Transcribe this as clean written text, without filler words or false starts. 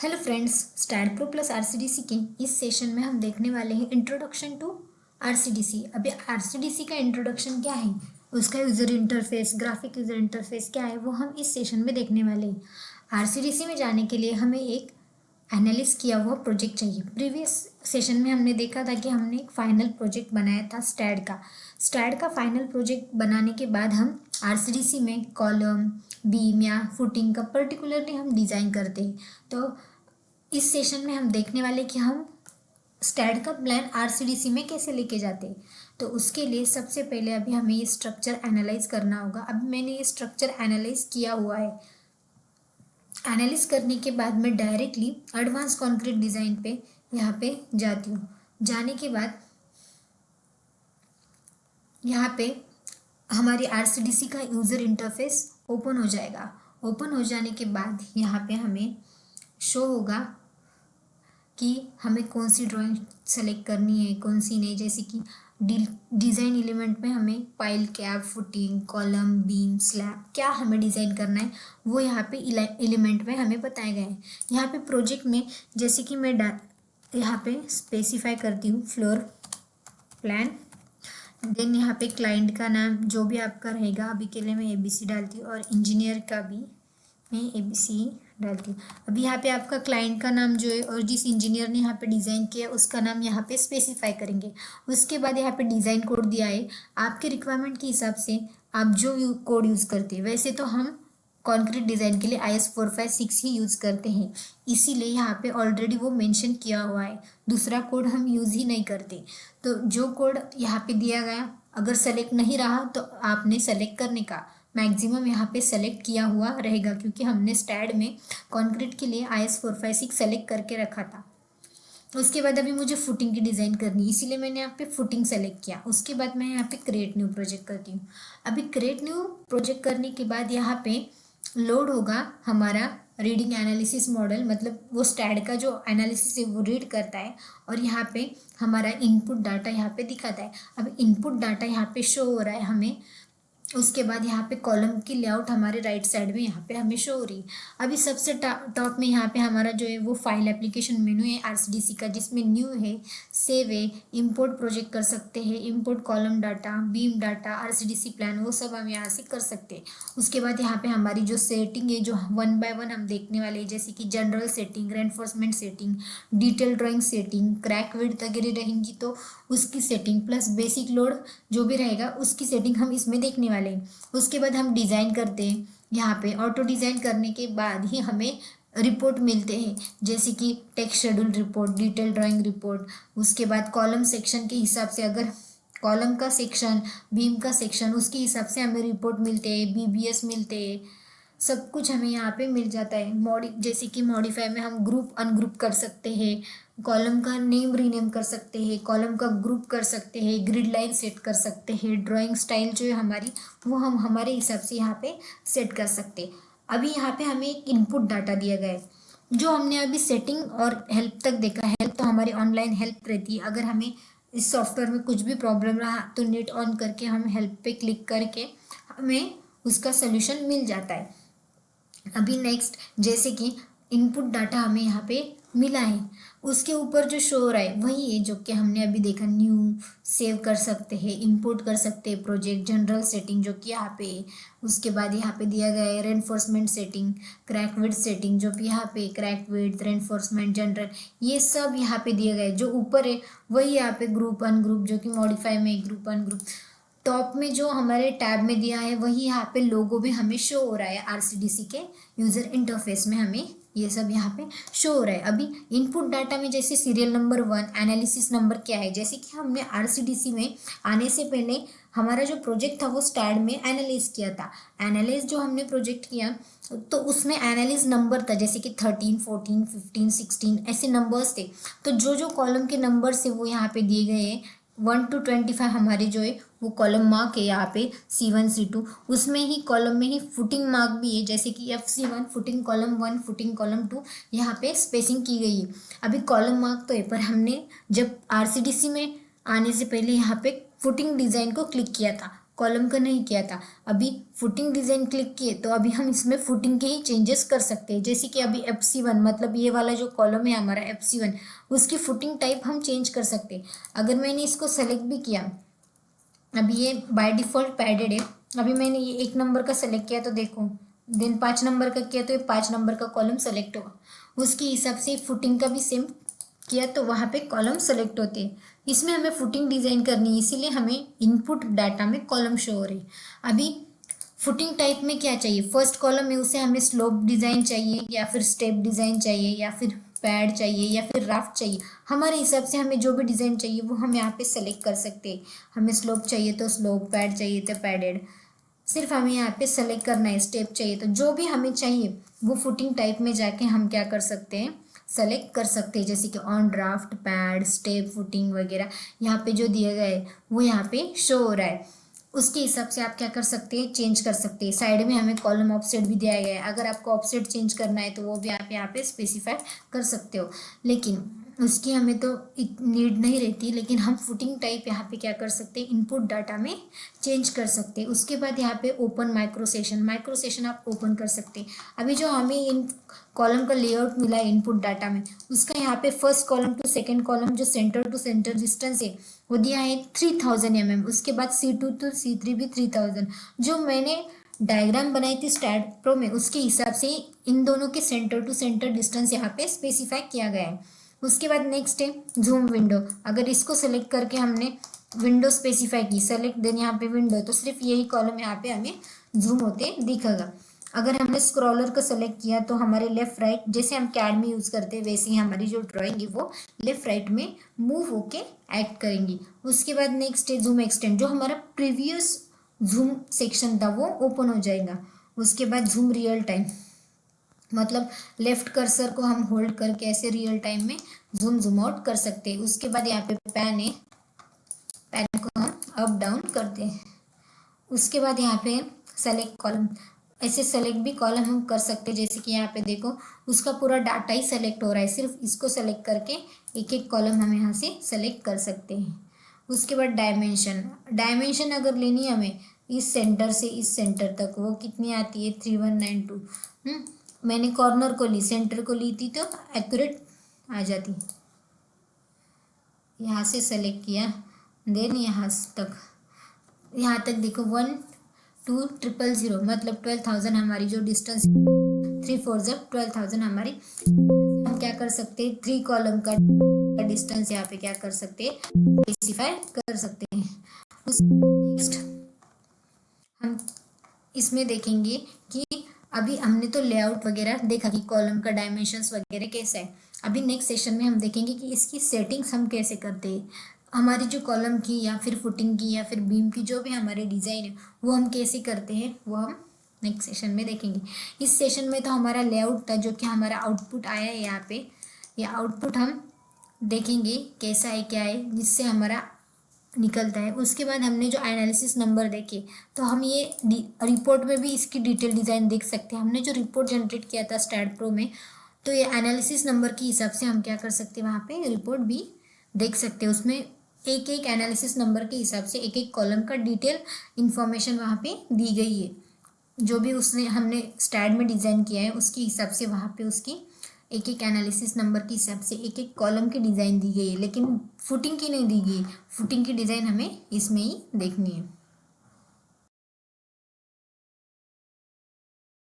Hello friends, STAAD pro plus RCDC के इस session में हम देखने वाले हैं इंट्रोडक्शन टू आरसीडीसी। अभी आरसीडीसी का इंट्रोडक्शन क्या है, उसका user interface, graphic user interface क्या है, वो हम इस सेशन में देखने वाले हैं। आरसीडीसी में जाने के लिए हमें एक एनालिस किया हुआ प्रोजेक्ट चाहिए। प्रीवियस सेशन में हमने देखा था कि हमने एक फाइनल प्रोजेक्ट बनाया था स्टैड का फाइनल प्रोजेक्ट बनाने के बाद हम आरसीडीसी में कॉलम, बीम या फुटिंग का पर्टिकुलरली हम डिज़ाइन करते हैं। तो इस सेशन में हम देखने वाले कि हम स्टैड का प्लान आरसीडीसी में कैसे लेके जाते हैं। तो उसके लिए सबसे पहले अभी हमें ये स्ट्रक्चर एनालाइज करना होगा। अब मैंने ये स्ट्रक्चर एनालाइज किया हुआ है। एनालिस करने के बाद मैं डायरेक्टली एडवांस कंक्रीट डिज़ाइन पे यहाँ पे जाती हूँ। जाने के बाद यहाँ पे हमारी आरसीडीसी का यूज़र इंटरफेस ओपन हो जाएगा। ओपन हो जाने के बाद यहाँ पे हमें शो होगा कि हमें कौन सी ड्राइंग सेलेक्ट करनी है, कौन सी नहीं। जैसे कि डिज़ाइन एलिमेंट में हमें pile, cap, footing, column, beam, slab क्या हमें डिज़ाइन करना है वो यहाँ पे एलिमेंट में हमें बताए गए हैं। यहाँ पे प्रोजेक्ट में जैसे कि मैं यहाँ पे स्पेसिफाई करती हूँ फ्लोर प्लान। देन यहाँ पे क्लाइंट का नाम जो भी आपका रहेगा, अभी के लिए मैं ABC डालती हूँ, और इंजीनियर का भी मैं ABC डालती हूँ। अभी यहाँ पे आपका क्लाइंट का नाम जो है और जिस इंजीनियर ने यहाँ पे डिज़ाइन किया उसका नाम यहाँ पे स्पेसिफाई करेंगे। उसके बाद यहाँ पे डिज़ाइन कोड दिया है, आपके रिक्वायरमेंट के हिसाब से आप जो कोड यूज़ करते हैं। वैसे तो हम कॉन्क्रीट डिज़ाइन के लिए IS 456 ही यूज़ करते हैं, इसीलिए यहाँ पे ऑलरेडी वो मेंशन किया हुआ है। दूसरा कोड हम यूज़ ही नहीं करते। तो जो कोड यहाँ पे दिया गया, अगर सेलेक्ट नहीं रहा तो आपने सेलेक्ट करने का मैक्सिमम यहाँ पे सेलेक्ट किया हुआ रहेगा, क्योंकि हमने स्टैड में कंक्रीट के लिए IS 456 सेलेक्ट करके रखा था। उसके बाद अभी मुझे फुटिंग की डिज़ाइन करनी है, इसीलिए मैंने यहाँ पे फुटिंग सेलेक्ट किया। उसके बाद मैं यहाँ पे क्रिएट न्यू प्रोजेक्ट करती हूँ। अभी क्रिएट न्यू प्रोजेक्ट करने के बाद यहाँ पे लोड होगा हमारा रीडिंग एनालिसिस मॉडल, मतलब वो स्टैड का जो एनालिसिस है वो रीड करता है और यहाँ पे हमारा इनपुट डाटा यहाँ पे दिखाता है। अब इनपुट डाटा यहाँ पे शो हो रहा है हमें। उसके बाद यहाँ पे कॉलम की लेआउट हमारे राइट साइड में यहाँ पे हमें शो हो रही है। अभी सबसे टॉप में यहाँ पे हमारा जो है वो फाइल एप्लीकेशन मेनू है आरसीडीसी का, जिसमें न्यू है, सेव है, इंपोर्ट प्रोजेक्ट कर सकते हैं, import column data, beam data, RCDC plan, वो सब हम यहाँ से कर सकते हैं। उसके बाद यहाँ पे हमारी जो सेटिंग है जो 1 बाय 1 हम देखने वाले हैं, जैसे कि general setting, reinforcement setting, detail drawing setting, crack width वगैरह रहेंगी तो उसकी सेटिंग, प्लस बेसिक लोड जो भी रहेगा उसकी सेटिंग हम इसमें देखने वाले हैं। उसके बाद हम डिज़ाइन करते हैं। यहाँ पे ऑटो डिज़ाइन करने के बाद ही हमें रिपोर्ट मिलते हैं, जैसे कि text schedule report, detail drawing report. उसके बाद कॉलम सेक्शन के हिसाब से, अगर कॉलम का सेक्शन, बीम का सेक्शन, उसके हिसाब से हमें रिपोर्ट मिलते हैं, BBS मिलते हैं, सब कुछ हमें यहाँ पे मिल जाता है। जैसे कि मॉडिफाई में हम ग्रुप अनग्रुप कर सकते हैं, कॉलम का नेम रीनेम कर सकते हैं, कॉलम का ग्रुप कर सकते हैं, ग्रिड लाइन सेट कर सकते हैं, ड्राइंग स्टाइल जो है हमारी वो हम हमारे हिसाब से यहाँ पे सेट कर सकते हैं। अभी यहाँ पे हमें एक इनपुट डाटा दिया गया है, जो हमने अभी सेटिंग और हेल्प तक देखा। हेल्प तो हमारी ऑनलाइन हेल्प रहती है, अगर हमें इस सॉफ्टवेयर में कुछ भी प्रॉब्लम रहा तो नेट ऑन करके हम हेल्प पे क्लिक करके हमें उसका सोल्यूशन मिल जाता है। अभी नेक्स्ट, जैसे कि इनपुट डाटा हमें यहाँ पे मिला है, उसके ऊपर जो शो हो रहा है वही है जो कि हमने अभी देखा। न्यू सेव कर सकते हैं, इंपोर्ट कर सकते हैं प्रोजेक्ट, जनरल सेटिंग जो कि यहाँ पे है। उसके बाद यहाँ पे दिया गया है reinforcement setting, crack width setting जो कि यहाँ पे क्रैक विड्थ, रेनफोर्समेंट, जनरल, ये सब यहाँ पे दिया गया है। जो ऊपर है वही यहाँ पे ग्रुप अनग्रुप, जो कि मॉडिफाई में ग्रुप अनग्रुप। टॉप में जो हमारे टैब में दिया है वही यहाँ पे लोगो भी हमें शो हो रहा है। आरसीडीसी के यूज़र इंटरफेस में हमें ये सब यहाँ पे शो हो रहा है। अभी इनपुट डाटा में जैसे सीरियल नंबर 1, एनालिसिस नंबर क्या है, जैसे कि हमने आरसीडीसी में आने से पहले हमारा जो प्रोजेक्ट था वो स्टैड में एनालाइज किया था। एनालाइज जो हमने प्रोजेक्ट किया तो उसमें एनालिस नंबर था, जैसे कि 13, 14, 15, 16 ऐसे नंबर्स थे। तो जो जो कॉलम के नंबर्स थे वो यहाँ पे दिए गए हैं। 1 to 25 हमारे जो है वो कॉलम मार्क है यहाँ पे, C1 C2। उसमें ही कॉलम में ही फुटिंग मार्क भी है, जैसे कि FC1 footing column 1, footing column 2, यहाँ पे स्पेसिंग की गई है। अभी कॉलम मार्क तो है, पर हमने जब आरसीडीसी में आने से पहले यहाँ पे फुटिंग डिज़ाइन को क्लिक किया था, कॉलम का नहीं किया था। अभी फुटिंग डिज़ाइन क्लिक किए तो अभी हम इसमें फुटिंग के ही चेंजेस कर सकते हैं। जैसे कि अभी FC1 मतलब ये वाला जो कॉलम है हमारा FC1, उसकी फुटिंग टाइप हम चेंज कर सकते हैं। अगर मैंने इसको सेलेक्ट भी किया, अभी ये बाय डिफ़ॉल्ट पैडेड है, अभी मैंने ये 1 नंबर का सेलेक्ट किया तो देखो, देन 5 नंबर का किया तो ये 5 नंबर का कॉलम सेलेक्ट होगा। उसके हिसाब से फुटिंग का भी सेम किया तो वहाँ पे कॉलम सेलेक्ट होते हैं। इसमें हमें फुटिंग डिज़ाइन करनी है, इसीलिए हमें इनपुट डाटा में कॉलम शो हो रही है। अभी फुटिंग टाइप में क्या चाहिए, फर्स्ट कॉलम में उसे हमें स्लोप डिज़ाइन चाहिए या फिर स्टेप डिज़ाइन चाहिए या फिर पैड चाहिए या फिर राफ्ट चाहिए। हमारे हिसाब से हमें जो भी डिज़ाइन चाहिए वो हम यहाँ पे सेलेक्ट कर सकते हैं। हमें स्लोप चाहिए तो स्लोप, पैड चाहिए तो पैडेड, सिर्फ हमें यहाँ पे सेलेक्ट करना है। स्टेप चाहिए तो जो भी हमें चाहिए वो फुटिंग टाइप में जाके हम क्या कर सकते हैं, सेलेक्ट कर सकते हैं। जैसे कि on draft, pad, step, footing वगैरह यहाँ पे जो दिया गया है वो यहाँ पे शो हो रहा है। उसके हिसाब से आप क्या कर सकते हैं, चेंज कर सकते हैं। साइड में हमें कॉलम ऑफसेट भी दिया गया है, अगर आपको ऑफसेट चेंज करना है तो वो भी आप यहाँ पे स्पेसिफाई कर सकते हो। लेकिन उसकी हमें तो नीड नहीं रहती, लेकिन हम फुटिंग टाइप यहाँ पे क्या कर सकते हैं, इनपुट डाटा में चेंज कर सकते हैं। उसके बाद यहाँ पे ओपन माइक्रो सेशन आप ओपन कर सकते हैं। अभी जो हमें इन कॉलम का लेआउट मिला है इनपुट डाटा में, उसका यहाँ पे first column to second column जो सेंटर टू सेंटर डिस्टेंस है वो दिया है 3000 mm। उसके बाद C2 to C3 भी 3000। जो मैंने डायग्राम बनाई थी स्टैड प्रो में उसके हिसाब से इन दोनों के सेंटर टू सेंटर डिस्टेंस यहाँ पे स्पेसिफाई किया गया है। उसके बाद नेक्स्ट है जूम विंडो। अगर इसको सेलेक्ट करके हमने विंडो स्पेसिफाई की, सेलेक्ट देन यहाँ पे विंडो, तो सिर्फ यही कॉलम यहाँ पे हमें जूम होते दिखेगा। अगर हमने स्क्रॉलर को सेलेक्ट किया तो हमारे लेफ्ट राइट, जैसे हम कैड में यूज़ करते हैं वैसे ही हमारी जो ड्राइंग है वो लेफ्ट राइट में मूव होके एक्ट करेंगी। उसके बाद नेक्स्ट है जूम एक्सटेंड, जो हमारा प्रीवियस जूम सेक्शन था वो ओपन हो जाएगा। उसके बाद जूम रियल टाइम, मतलब लेफ्ट कर्सर को हम होल्ड करके ऐसे रियल टाइम में जूम आउट कर सकते हैं। उसके बाद यहाँ पे पैन है, पैन को हम अप डाउन करते हैं। उसके बाद यहाँ पे सेलेक्ट कॉलम, ऐसे सेलेक्ट भी कॉलम हम कर सकते हैं। जैसे कि यहाँ पे देखो उसका पूरा डाटा ही सेलेक्ट हो रहा है, सिर्फ इसको सेलेक्ट करके एक एक कॉलम हम यहाँ से सेलेक्ट कर सकते हैं। उसके बाद डायमेंशन अगर लेनी है हमें इस सेंटर से इस सेंटर तक, वो कितनी आती है 3192। मैंने कॉर्नर को ली, सेंटर को ली थी तो एक्यूरेट आ जाती। यहाँ से सेलेक्ट किया, देन यहाँ तक देखो 12000 मतलब 12000 हमारी जो डिस्टेंस 3 4 12,000 हमारी। हम क्या कर सकते हैं, 3 कॉलम का डिस्टेंस यहाँ पे क्या कर सकते हैं, स्पेसिफाई कर सकते हैं। नेक्स्ट हम इसमें देखेंगे कि अभी हमने तो लेआउट वगैरह देखा कि कॉलम का डायमेंशंस वगैरह कैसा है। अभी नेक्स्ट सेशन में हम देखेंगे कि इसकी सेटिंग्स हम कैसे करते हैं। हमारी जो कॉलम की या फिर फुटिंग की या फिर बीम की जो भी हमारे डिज़ाइन है वो हम कैसे करते हैं, वो हम नेक्स्ट सेशन में देखेंगे। इस सेशन में तो हमारा लेआउट था, जो कि हमारा आउटपुट आया है यहाँ पे। ये आउटपुट हम देखेंगे कैसा है क्या है, जिससे हमारा निकलता है। उसके बाद हमने जो एनालिसिस नंबर देखे तो हम ये रिपोर्ट में भी इसकी डिटेल डिज़ाइन देख सकते हैं। हमने जो रिपोर्ट जनरेट किया था स्टैड प्रो में, तो ये एनालिसिस नंबर के हिसाब से हम क्या कर सकते हैं, वहाँ पे रिपोर्ट भी देख सकते हैं। उसमें एक एक एनालिसिस नंबर के हिसाब से एक एक कॉलम का डिटेल इन्फॉर्मेशन वहाँ पे दी गई है। जो भी उसने हमने स्टैड में डिज़ाइन किया है उसके हिसाब से वहाँ पे उसकी एक एक एनालिसिस नंबर के हिसाब से एक एक कॉलम की डिज़ाइन दी गई है, लेकिन फुटिंग की नहीं दी गई। फुटिंग की डिज़ाइन हमें इसमें ही देखनी है।